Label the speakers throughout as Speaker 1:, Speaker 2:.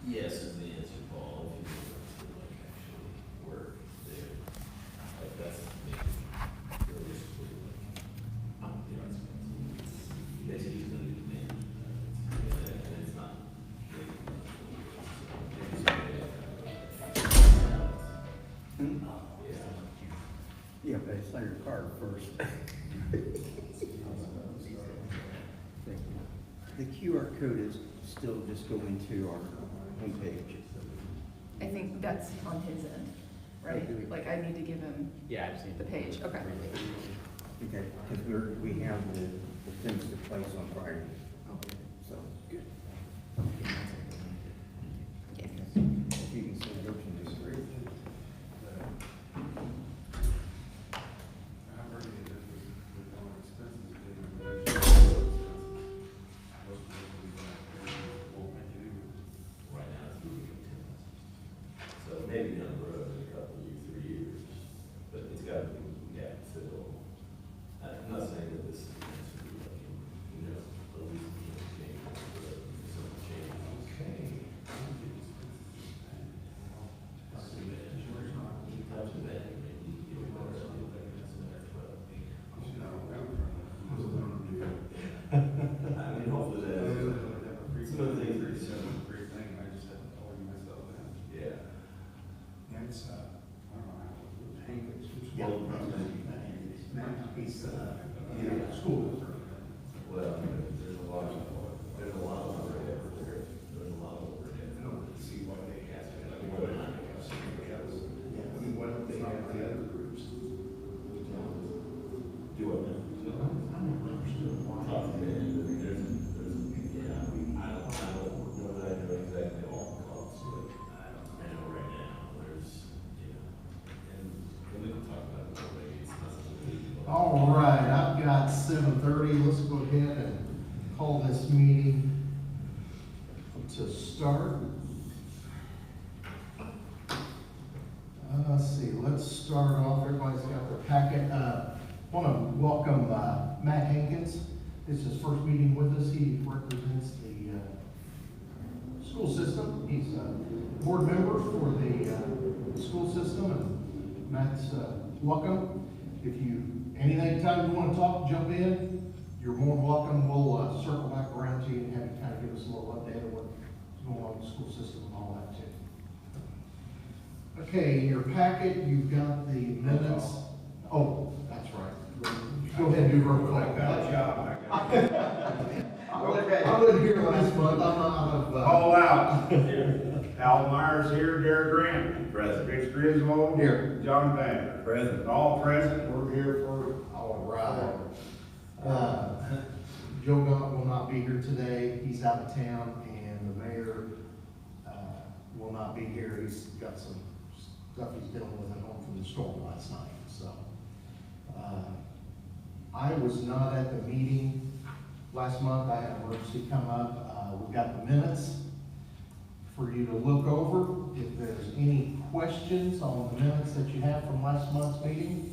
Speaker 1: Yes is the answer, Paul, if you want to like actually work there. Like that's maybe realistically like, you know, it's usually gonna be managed. And it's not big enough. So maybe
Speaker 2: Yeah, but it's on your card first. The QR code is still just going to our homepage.
Speaker 3: I think that's on his end, right? Like I need to give him
Speaker 4: Yeah, I just need
Speaker 3: the page, okay.
Speaker 2: Okay, because we have the things to place on Friday. So, good.
Speaker 3: Yeah.
Speaker 2: If you can send it over to me, it's great.
Speaker 1: right now it's moving to 10. So maybe down the road in a couple of years, 3 years, but it's got to be, yeah, fill. I'm not saying that this is going to be like, you know, at least, you know, change, but some change. Okay. Touch of that, maybe you get more of the I mean, hopefully that, some of the things that you
Speaker 5: great thing, I just haven't told you myself that.
Speaker 1: yeah.
Speaker 5: It's, I don't know how to do it.
Speaker 1: Well,
Speaker 5: He's, school.
Speaker 1: well, there's a lot of overhead there. There's a lot of overhead.
Speaker 5: I don't see why they have to. I mean, what they have the other groups.
Speaker 1: Do what now? I never understood why. Talk to me, there's, yeah, I don't know that I know exactly all the costs, but I know right now, there's, you know, and we can talk about it, maybe it's not something.
Speaker 6: All right, I've got 7:30. Let's go ahead and call this meeting to start. Let's see, let's start off. Everybody's got their packet. Want to welcome Matt Hankins. This is his first meeting with us. He represents the school system. He's a board member for the school system. And Matt's welcome. If you anytime you want to talk, jump in. You're more than welcome. We'll circle back around to you and have you kind of give us a little update of what's going on in the school system and all that too. Okay, in your packet, you've got the minutes. Oh, that's right. Go ahead and do roll call.
Speaker 5: I got a job.
Speaker 6: I wasn't here last month. I'm out of.
Speaker 5: All out. Al Myers here, Derek Grant.
Speaker 1: Present.
Speaker 5: Rich Griswold.
Speaker 6: Here.
Speaker 5: John Banner.
Speaker 1: Present.
Speaker 5: All present, we're here for.
Speaker 6: All right. Joe Gaunt will not be here today. He's out of town, and the mayor will not be here. He's got some stuff he's dealing with at home from the storm last night, so. I was not at the meeting last month. I had an emergency come up. We've got the minutes for you to look over. If there's any questions on the minutes that you have from last month's meeting.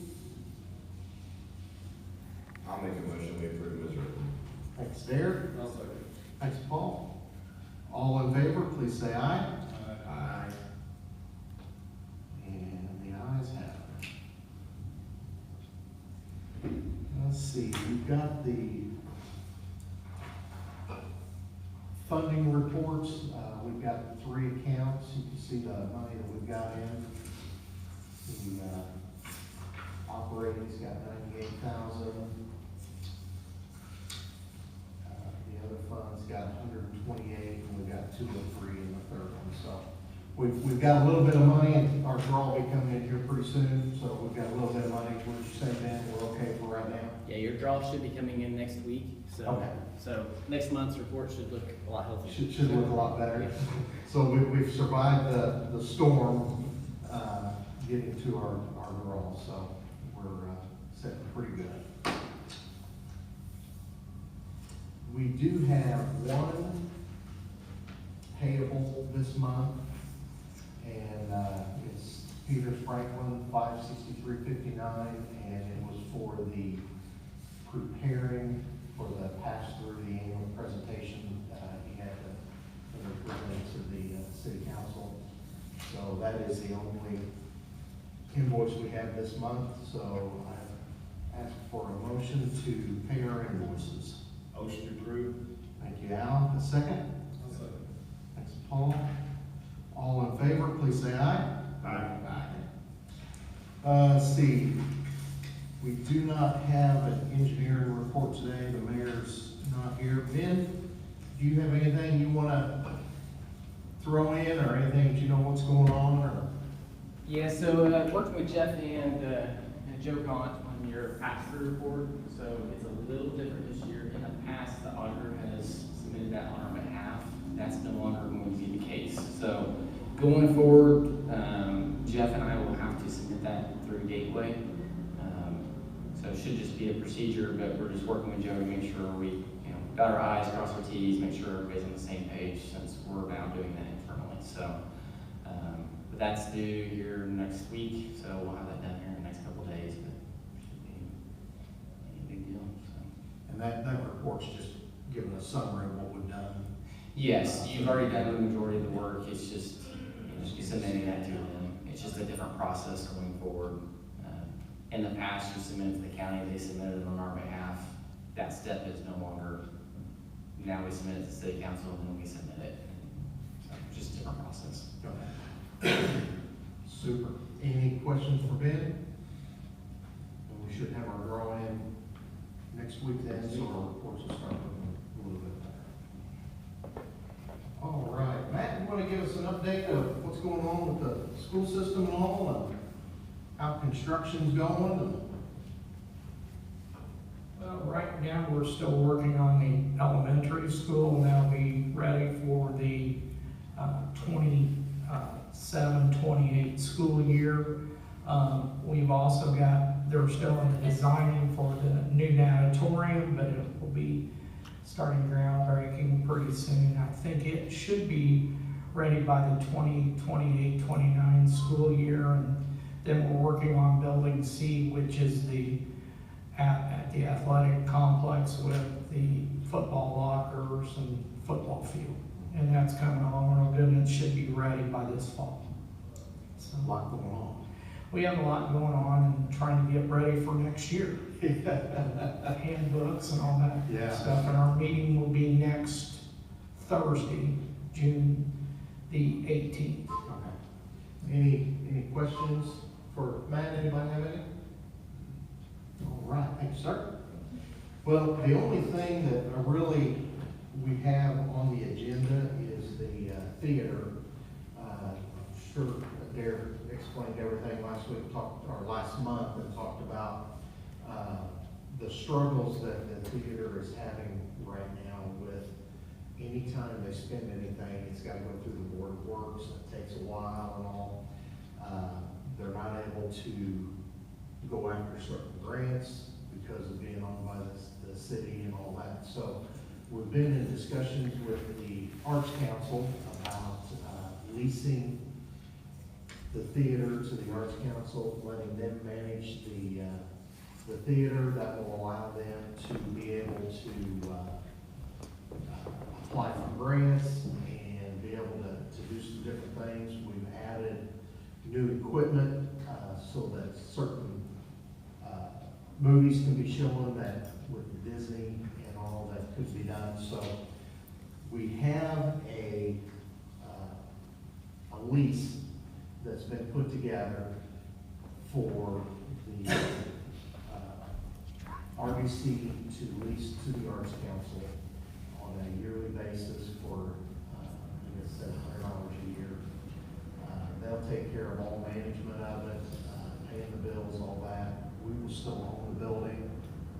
Speaker 1: I'll make a motion, we approve as written.
Speaker 6: Thanks, Derek. Thanks, Paul. All in favor, please say aye.
Speaker 1: Aye.
Speaker 6: And the ayes have it. Let's see, we've got the funding reports. We've got 3 accounts. You can see the money that we've got in. The operating's got 98,000. The other fund's got 128, and we've got 203 in the third one. So we've got a little bit of money, and our draw will be coming in here pretty soon. So we've got a little bit of money. We're just saying that we're okay for right now.
Speaker 4: Yeah, your draw should be coming in next week, so.
Speaker 6: Okay.
Speaker 4: So next month's report should look a lot healthier.
Speaker 6: Should look a lot better. So we've survived the storm, getting to our draw, so we're sitting pretty good. We do have one payable this month, and it's Peters Franklin, $563.59, and it was for the preparing for the pass-through, the annual presentation he had to present to the city that is the only invoice we have this month, so I ask for a motion to pay our invoices.
Speaker 5: Motion approved.
Speaker 6: Thank you, Al. A second? Thanks, Paul. All in favor, please say aye.
Speaker 5: Aye.
Speaker 6: Let's see, we do not have an engineering report today, the mayor's not here. Ben, do you have anything you wanna throw in, or anything that you know what's going on, or?
Speaker 4: Yeah, so, working with Jeff and Joe Gaunt on your pass-through report, so it's a little different this year. In the past, the auditor has submitted that on our behalf. That's no longer going to be the case. So, going forward, Jeff and I will have to submit that through Gateway. So it should just be a procedure, but we're just working with Joe to make sure we, dot our I's, cross our T's, make sure everybody's on the same page, since we're now doing that internally. So, but that's due here next week, so we'll have that done here in the next couple of days, but shouldn't be any big deal, so.
Speaker 6: And that report's just giving a summary of what we've done.
Speaker 4: Yes, you've already done the majority of the work, it's just, submitting that to them. It's just a different process going forward. In the past, you submitted to the county, they submitted it on our behalf. That step is no longer, now we submit it to city council and then we submit it. So, just a different process.
Speaker 6: Super. Any questions for Ben? And we should have our drawing next week then, so our reports will start looking a little bit better. All right, Matt, you want to give us an update of what's going on with the school system and all, and how construction's going? And
Speaker 7: Well, right now, we're still working on the elementary school, and that'll be ready for the 27-28 school year. We've also got, they're still in the designing for the new natatorium, but it will be starting groundbreaking pretty soon. I think it should be ready by the 2028-29 school year, and then we're working on building C, which is at the athletic complex with the football lockers and football field. And that's coming along real good, and it should be ready by this fall. So
Speaker 6: a lot going on.
Speaker 7: we have a lot going on and trying to get ready for next year. Handbooks and all that
Speaker 6: Yeah.
Speaker 7: stuff. And our meeting will be next Thursday, June the 18th.
Speaker 6: Okay. Any questions for Matt? Anybody have any? All right, thank you, sir. Well, the only thing that we have on the agenda is the theater. I'm sure Derek explained everything last month, and talked about the struggles that the theater is having right now with anytime they spend anything, it's got to go through the board of works. It takes a while and all. They're not able to go after certain grants because of being owned by the city and all that. So we've been in discussions with the Arts Council about leasing the theater to the Arts Council, letting them manage the theater. That will allow them to be able to apply for grants and be able to do some different things. We've added new equipment so that certain movies can be shown that with Disney and all that could be done. So we have a lease that's been put together for the RBC to lease to the Arts Council on a yearly basis for, I guess, $700 a year. They'll take care of all management of it, paying the bills, all that. We will still own the building.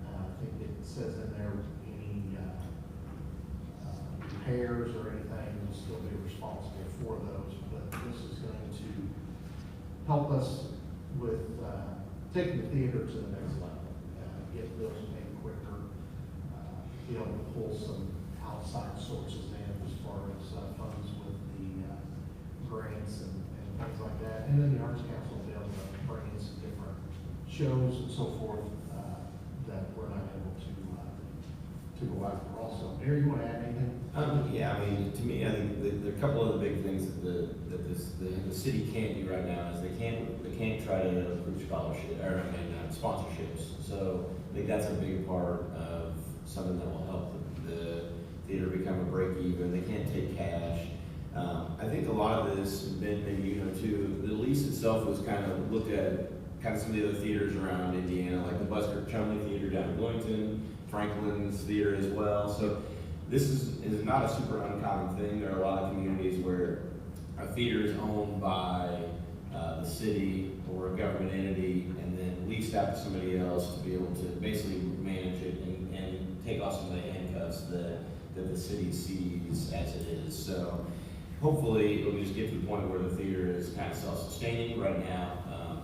Speaker 6: I think it says in there, any repairs or anything, we'll still be responsible for those. But this is going to help us with taking the theater to the next level, get bills paid quicker, be able to pull some outside sources in as far as funds with the grants and things like that. And then the Arts Council will be able to bring in some different shows and so forth that we're not able to go supervisor also. Mayor, you wanna add anything?
Speaker 1: Yeah, I mean, to me, I think there are a couple of the big things that the city can't do right now is they can't try to approve scholarship, or I mean, sponsorships. So I think that's a big part of something that will help the theater become a break even. They can't take cash. I think a lot of this, Ben, maybe you know too, the lease itself was kind of looked at kind of some of the other theaters around Indiana, like the Busker Chumley Theater down in Bloomington, Franklin's Theater as well. So this is not a super uncommon thing. There are a lot of communities where a theater is owned by the city or a government entity and then leased out to somebody else to be able to basically manage it and take off some of the handcuffs that the city sees as it is. So hopefully it'll just get to the point where the theater is kind of self-sustaining. Right now,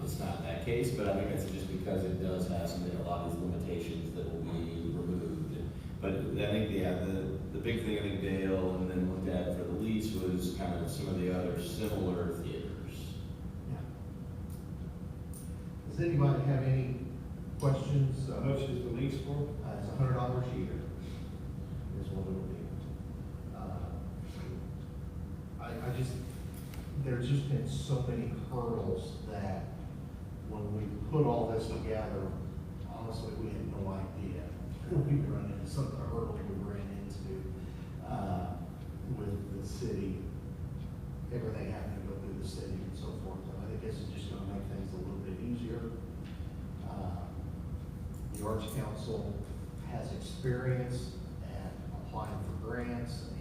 Speaker 1: it's not that case, but I think that's just because it does have a lot of these limitations that will be removed. But I think, yeah, the big thing I think Dale and then looked at for the lease was kind of some of the other similar theaters.
Speaker 6: Yeah. Does anybody have any questions?
Speaker 5: How much is the lease for?
Speaker 6: It's $100 a year, is what it would be. I just, there's just been so many hurdles that when we put all this together, honestly, we had no idea. We run into some of the hurdles we ran into, with the city, everything having to go through the city and so forth. And I think this is just gonna make things a little bit easier. The Arts Council has experience at applying for grants and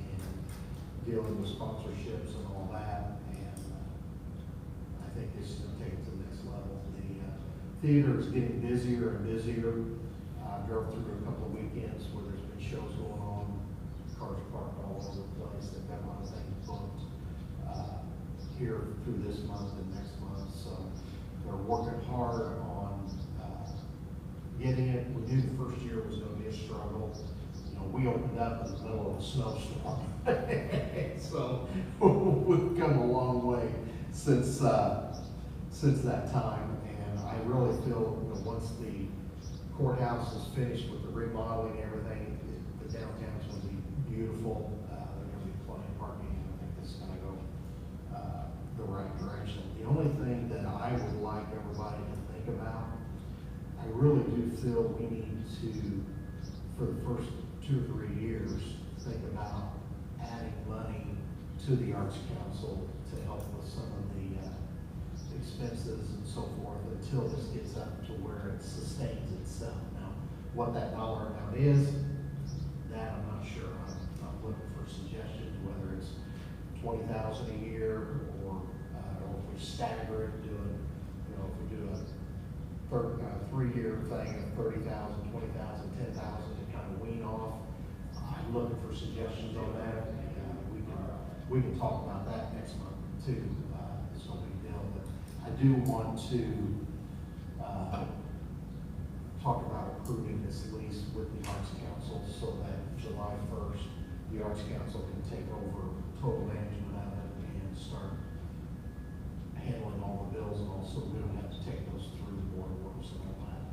Speaker 6: dealing with sponsorships and all that, and I think this is gonna take it to the next level. The theater is getting busier and busier. I drove through a couple of weekends where there's been shows going on, cars parked all over the place. They've got a lot of things booked here through this month and next month, so they're working hard on getting it. We knew the first year was gonna be a struggle. You know, we opened up in the middle of a snowstorm. So we've come a long way since that time. And I really feel, you know, once the courthouse is finished with the remodeling and everything, the downtown's gonna be beautiful. There's gonna be plenty of parking. I think this is gonna go the right direction. The only thing that I would like everybody to think about, I really do feel we need to, for the first 2 or 3 years, think about adding money to the Arts Council to help with some of the expenses and so forth until this gets up to where it sustains itself. Now, what that dollar amount is, that I'm not sure. I'm looking for suggestions, whether it's 20,000 a year or if we stagger it, doing, you know, if we do a 3-year thing of 30,000, 20,000, 10,000 to kind of wean off. I'm looking for suggestions on that. We can talk about that next month too. It's no big deal, but I do want to talk about approving this lease with the Arts Council so that July 1st, the Arts Council can take over total management of it and start handling all the bills, and also we don't have to take those through the board of works and all that.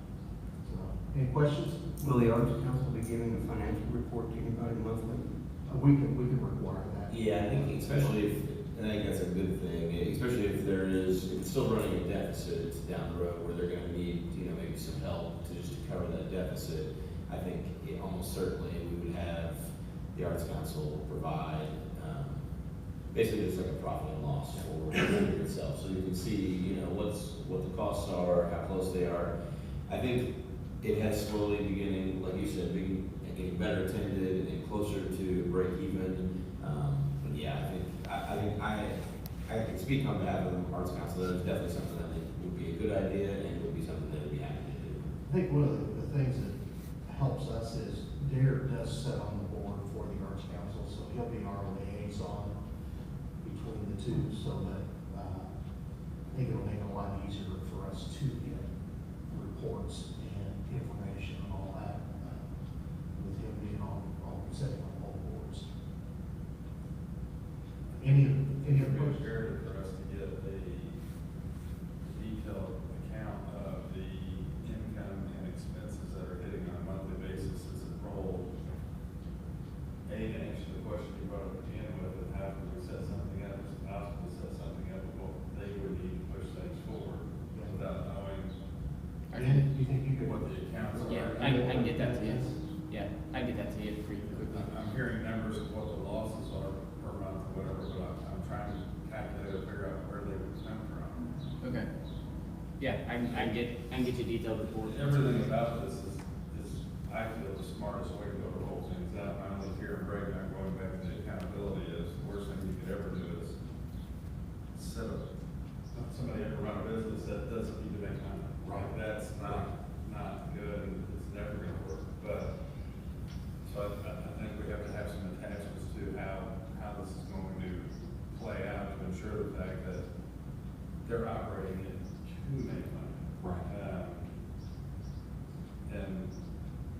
Speaker 6: So, any questions?
Speaker 2: Will the Arts Council be giving a financial report to anybody monthly?
Speaker 6: We can require that.
Speaker 1: Yeah, I think especially if, and I think that's a good thing, especially if if it's still running a deficit down the road where they're gonna need, you know, maybe some help to just cover that deficit. I think almost certainly we would have the Arts Council provide, basically just like a profit and loss for the theater itself. So you can see, you know, what the costs are, how close they are. I think it has slowly beginning, like you said, getting better attended and closer to break even. But yeah, I can speak on behalf of the Arts Council. That is definitely something that would be a good idea and would be something that would be happy to do.
Speaker 6: I think one of the things that helps us is Derek does sit on the board for the Arts Council, so he'll be our liaison between the two, so that I think it'll make it a lot easier for us to get reports and information and all that, with him being sitting on both boards. Any
Speaker 8: It's
Speaker 6: other questions?
Speaker 8: imperative for us to get a detailed account of the income and expenses that are hitting on a monthly basis as it rolls
Speaker 4: Yeah, I can get you detailed reports.
Speaker 8: Everything about this is, I feel, the smartest way to go to roll things out. I only hear and break down going back to the accountability is the worst thing you could ever do is set up, somebody ever run a business that doesn't need to make money.
Speaker 6: Right.
Speaker 8: That's not good, and it's never gonna work, but, so I think we have to have some attachments to how this is going to play out to ensure the fact that they're operating it to make money.
Speaker 6: Right.
Speaker 8: And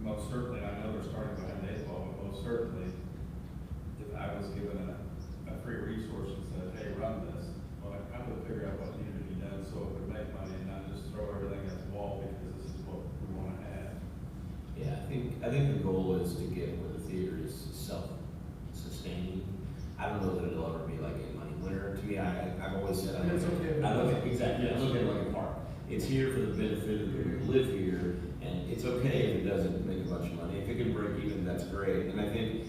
Speaker 8: most certainly, I know they're starting behind the eight ball, but most certainly, if I was given a free resource and said, hey, run this, well, I would figure out what needed to be done so it would make money and not just throw everything at the wall because this is what we wanna have.
Speaker 1: Yeah, I think the goal is to get where the theater is self-sustaining. I don't know that it'll ever be like a money winner. To me, I've always said, I look at, exactly, I look at it like a park. It's here for the benefit of the people who live here, and it's okay if it doesn't make a bunch of money. If it can break even, that's great. And I think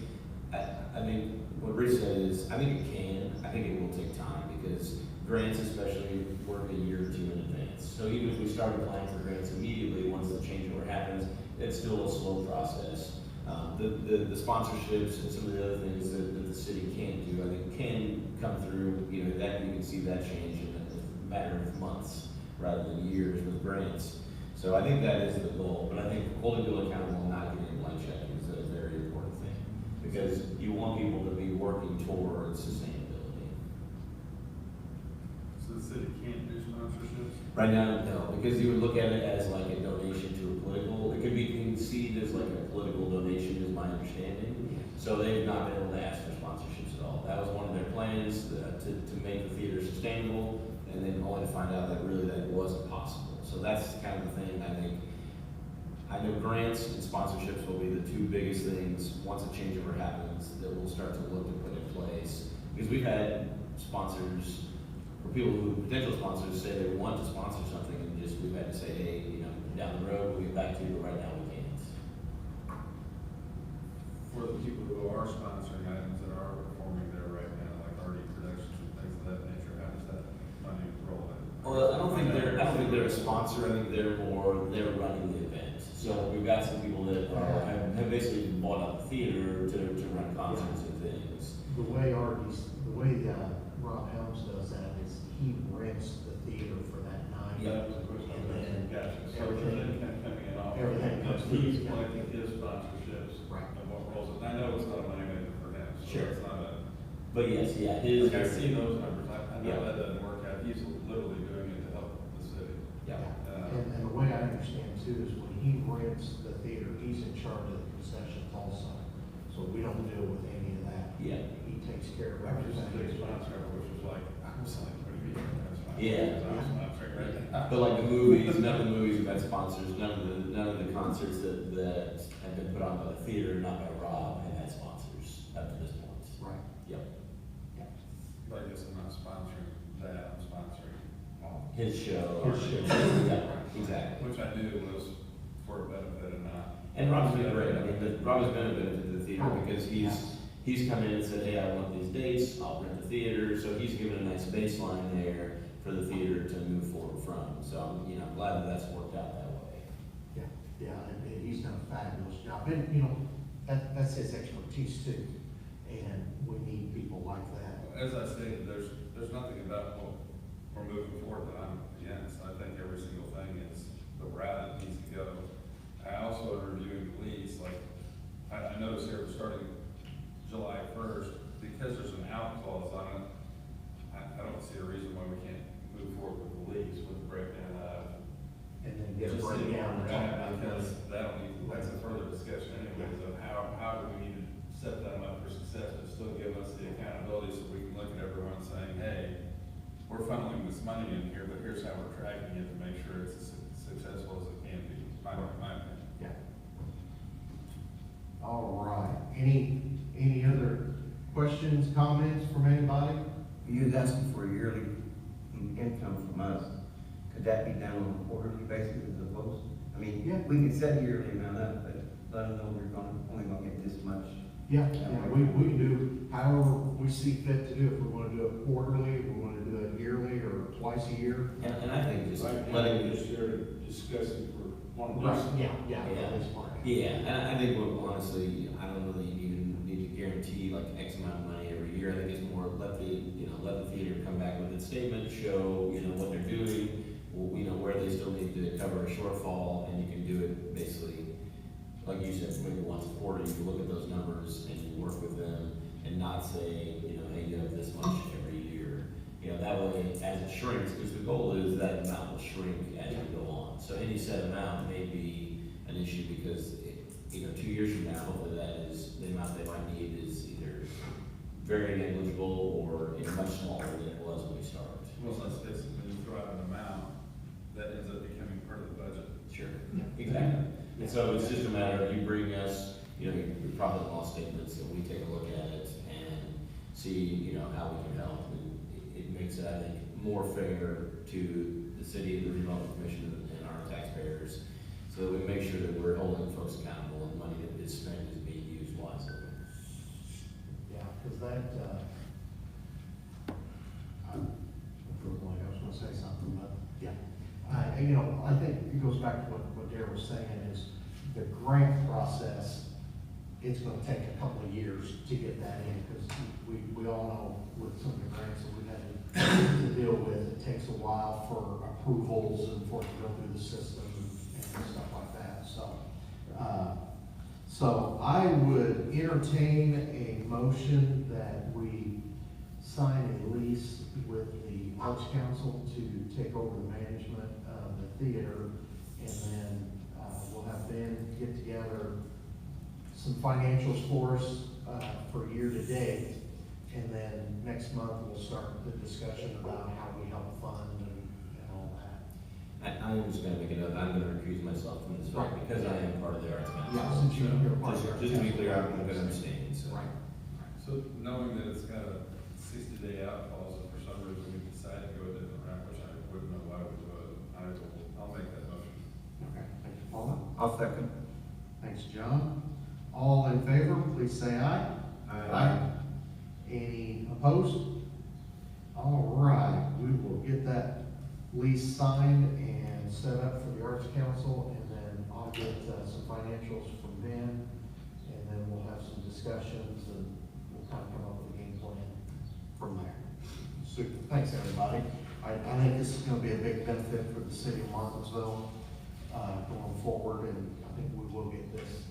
Speaker 1: what Rich said is, I think it can. I think it will take time because grants especially work a year or two in advance. So even if we start applying for grants immediately, once the changeover happens, it's still a slow process. The sponsorships and some of the other things that the city can do, I think can come through, you know, that you can see that change in a matter of months rather than years with grants. So I think that is the goal, but I think holding people accountable and not getting a blank check is a very important thing because you want people to be working towards sustainability.
Speaker 8: So the city can't do sponsorships?
Speaker 1: Right now, no, because you would look at it as like a donation to a political, it could be conceived as like a political donation is my understanding. So they've not been able to ask for sponsorships at all. That was one of their plans to make the theater sustainable and then only to find out that really that wasn't possible. So that's kind of the thing I know grants and sponsorships will be the two biggest things once a changeover happens that we'll start to look to put in place. Because we've had sponsors or people who, potential sponsors say they want to sponsor something and just we've had to say, hey, you know, down the road we'll get back to you, but right now we can't.
Speaker 8: For the people who are sponsoring items that are performing there right now, like RD Productions and things of that nature, how does that money roll in?
Speaker 1: Well, I don't think they're a sponsor. I think they're running the event. So we've got some people that have basically bought out the theater to run concerts and things.
Speaker 6: The way Rob Helms does that is he rents the theater for that night.
Speaker 8: That was a question I was asking. Gotcha. So everything kind of coming in off.
Speaker 6: Everything comes through.
Speaker 8: He's collecting his sponsorships.
Speaker 6: Right.
Speaker 8: And what rolls in. I know it's not a moneymaker for him. So
Speaker 1: Sure.
Speaker 8: it's not a.
Speaker 1: But yes, yeah, his.
Speaker 8: Like I see those numbers. I know
Speaker 1: Yeah.
Speaker 8: that doesn't work out. He's literally doing it to help the city.
Speaker 1: Yeah.
Speaker 6: And the way I understand too is when he rents the theater, he's in charge of the concessions also. So we don't deal with any of that.
Speaker 1: Yeah.
Speaker 6: He takes care of
Speaker 8: I was just a big
Speaker 6: everything.
Speaker 8: sponsor, which was like, I was like, what do you mean? That's fine.
Speaker 1: Yeah.
Speaker 8: I'm sponsoring right now.
Speaker 1: But like the movies, none of the movies have had sponsors. None of the concerts that have been put on by the theater, not by Rob, have had sponsors up to this point.
Speaker 6: Right.
Speaker 1: Yep.
Speaker 8: But I guess I'm not sponsoring that, I'm sponsoring
Speaker 1: His show.
Speaker 6: His show.
Speaker 1: Yeah, exactly.
Speaker 8: which I knew was for a benefit and not.
Speaker 1: And Rob's been great. I mean, Rob has been a benefit to the theater because he's come in and said, hey, I want these dates, I'll rent the theater. So he's given a nice baseline there for the theater to move forward from. So I'm, you know, glad that that's worked out that way.
Speaker 6: Yeah, and he's done a fabulous job. And, you know, that's his expertise too. And we need people like that.
Speaker 8: As I stated, there's nothing about what we're moving forward that I'm against. I think every single thing is the route it needs to go. I also am reviewing the lease, like, I noticed here, starting July 1st, because there's an out clause on it, I don't see a reason why we can't move forward with the lease with the breakdown of.
Speaker 6: And then get a
Speaker 8: Just see
Speaker 6: breakdown.
Speaker 8: where we're at, because that's a further discussion anyways of how do we need to set them up for success, but still give us the accountability so we can look at everyone saying, hey, we're funneling this money in here, but here's how we're tracking it to make sure it's as successful as it can be, my opinion.
Speaker 6: Yeah. All right. Any other questions, comments from anybody?
Speaker 2: You was asking for a yearly income from us. Could that be done on a quarterly basis as opposed? I mean,
Speaker 6: Yeah.
Speaker 2: we can set a yearly amount up, but let them know only gonna get this much.
Speaker 6: Yeah, we can do however we see fit to do. If we want to do it quarterly, if we want to do it yearly or twice twice a year.
Speaker 2: And I think just
Speaker 5: Right now,
Speaker 2: letting,
Speaker 5: we're just here to discuss it for one
Speaker 6: Right,
Speaker 5: person.
Speaker 6: yeah,
Speaker 2: Yeah.
Speaker 6: that is part.
Speaker 2: yeah, and I think, well, honestly, I don't know that you even need to guarantee like X amount of money every year. I think it's more let the theater come back with its statement, show, what they're doing, where they still need to cover a shortfall, and you can do it basically, like you said, maybe once a quarter, you can look at those numbers and you work with them and not say, hey, you have this much every year. That way, as it shrinks, because the goal is that amount will shrink as you go on. So any set amount may be an issue because, 2 years from now, hopefully that is, the amount they might need is either very negligible or much smaller than it was when we started.
Speaker 8: Well, let's face it, when you throw out an amount, that ends up becoming part of the budget.
Speaker 2: Sure, exactly. And so it's just a matter of you bring us, your profit and loss statements, and we take a look at it and see, how we can help. And it makes it, I think, more fair to the city, the Redevelopment Commission, and our taxpayers, so that we make sure that we're holding folks accountable and money that is spent is being used wisely.
Speaker 6: Yeah, because that, I was gonna say something, but, yeah. I think it goes back to what Darren was saying, is the grant process, it's gonna take a couple of years to get that in, because we all know with some of the grants that we've had to deal with, it takes a while for approvals and for it to go through the system and stuff like that, so I would entertain a motion that we sign a lease with the Arts Council to take over the management of the theater, and then we'll have Ben get together some financials for us for year to date, and then next month we'll start the discussion about how we help fund and all that.
Speaker 2: I'm just gonna make a note, I'm gonna recuse myself from this vote
Speaker 6: Right.
Speaker 2: because I am part of the Arts Council.
Speaker 6: Yeah, since you're part of the Arts
Speaker 2: Just to be
Speaker 6: Council.
Speaker 2: clear, I'm gonna abstain, so.
Speaker 6: Right.
Speaker 8: So knowing that it's got a 60-day out clause, if for some reason we decide to go a different route, which I wouldn't know why we would, I'll make that motion.
Speaker 6: Okay, thank you, Paula.
Speaker 2: I'll second.
Speaker 6: Thanks, John. All in favor, please say aye. Any opposed? All right, we will get that lease signed and set up for the Arts Council, and then I'll get some financials from Ben, and then we'll have some discussions, and we'll kind of come up with a game plan from there. Super, thanks, everybody. I think this is gonna be a big benefit for the city of Martinsville, going forward, and I think we will get this,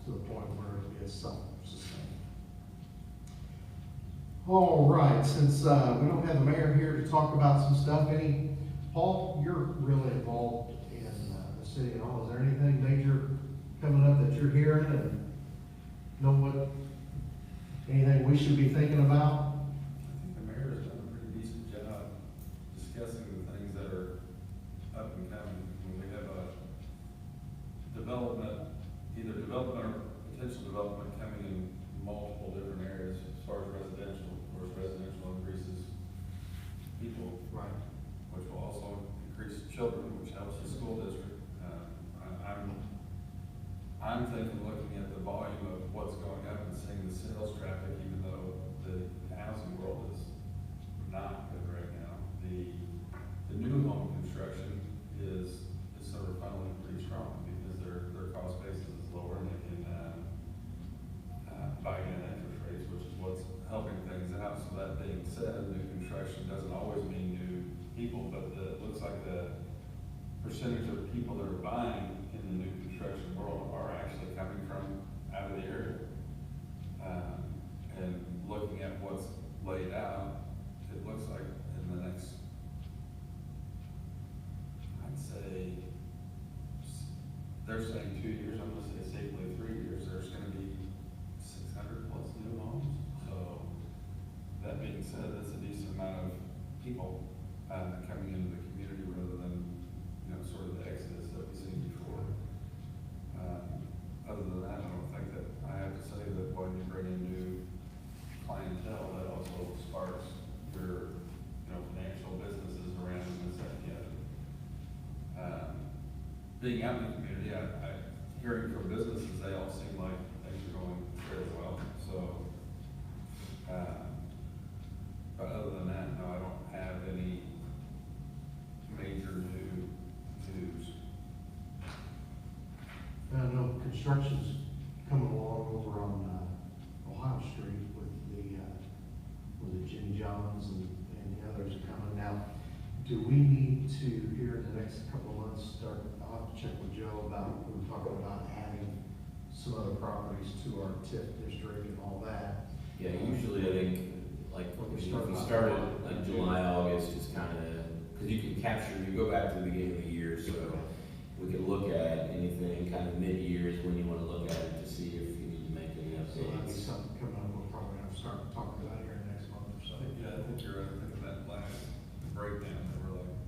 Speaker 6: to the point where it is self-sustaining. All right, since, we don't have the mayor here to talk about some stuff, Paul, you're really involved in, the city and all, is there anything major coming up that you're hearing and anything we should be thinking about?
Speaker 8: I think the mayor has done a pretty decent job discussing the things that are up and coming. When we have a development, either development or potential development coming in multiple different areas, as far as residential, of course, residential increases people,
Speaker 6: Right.
Speaker 8: which will also increase children, which helps the school district. I'm thinking, looking at the volume of what's going up and seeing the sales traffic, even though the housing world is not good right now. The new home construction is sort of funneling pretty strong because their cost basis is lower and they can buy in interest rates, which is what's helping things out. So that being said, new construction doesn't always mean new people, but it looks like the percentage of people that are buying in the new construction world are actually coming from out of the area. And looking at what's laid out, it looks like in the next, I'd say, they're saying 2 years, I'm gonna say safely 3 years, there's gonna be 600 plus new homes. So that being said, that's a decent amount of people coming into the community rather than, sort of the exodus that we've seen before. Other than that, I don't think that, I have to say that when you bring in new clientele, that also sparks your, financial businesses around this idea. Being out in the community, hearing from businesses, they all seem like things are going fairly well, so. But other than that, no, I don't have any
Speaker 6: construction's coming along over on, Ohio Street with the, was it Jimmy John's and the others are coming. Now, do we need to, here in the next couple of months, start, I'll have to check with Joe about, we were talking about adding some other properties to our TIF district and all that.
Speaker 2: Yeah, usually I think, like, if we started like July, August, it's kind of, because you can capture, you go back to the beginning of the year, so we can look at anything kind of mid-year is when you want to look at it to see if you need to make any
Speaker 6: So that'd be
Speaker 2: updates.
Speaker 6: something coming up, we'll probably have to start talking about here in the next month or so.
Speaker 8: Yeah, I think you're right, I think of that last breakdown, that we're like,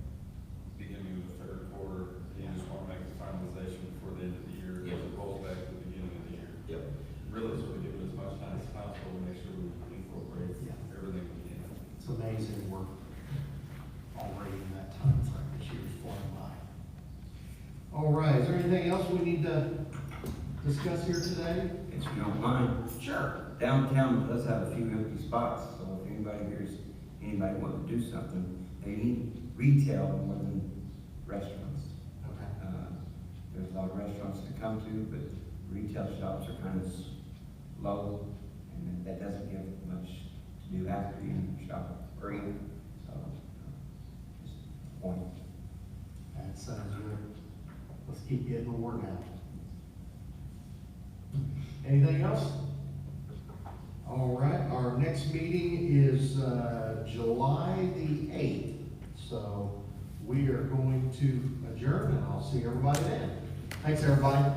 Speaker 8: beginning of the third quarter, you just wanna make the finalization before the end of the year,
Speaker 2: Yeah.
Speaker 8: as opposed back to the beginning of the year.
Speaker 2: Yep.
Speaker 8: Really, so we give it as much time as possible to make sure we incorporate
Speaker 6: Yeah.
Speaker 8: everything we can.
Speaker 6: It's amazing we're already in that time frame, this year's flying by. All right, is there anything else we need to discuss here today?
Speaker 9: If you don't mind,
Speaker 6: Sure.
Speaker 9: downtown does have a few empty spots, so if anybody hears, anybody want to do something, they need retail more than restaurants.
Speaker 6: Okay.
Speaker 9: There's a lot of restaurants to come to, but retail shops are kind of low, and that doesn't give much to do after you shop free, so, just a point.
Speaker 6: That sounds good. Let's keep getting the word out. Anything else? All right, our next meeting is, July the 8th. So we are going to adjourn and I'll see everybody then. Thanks, everybody.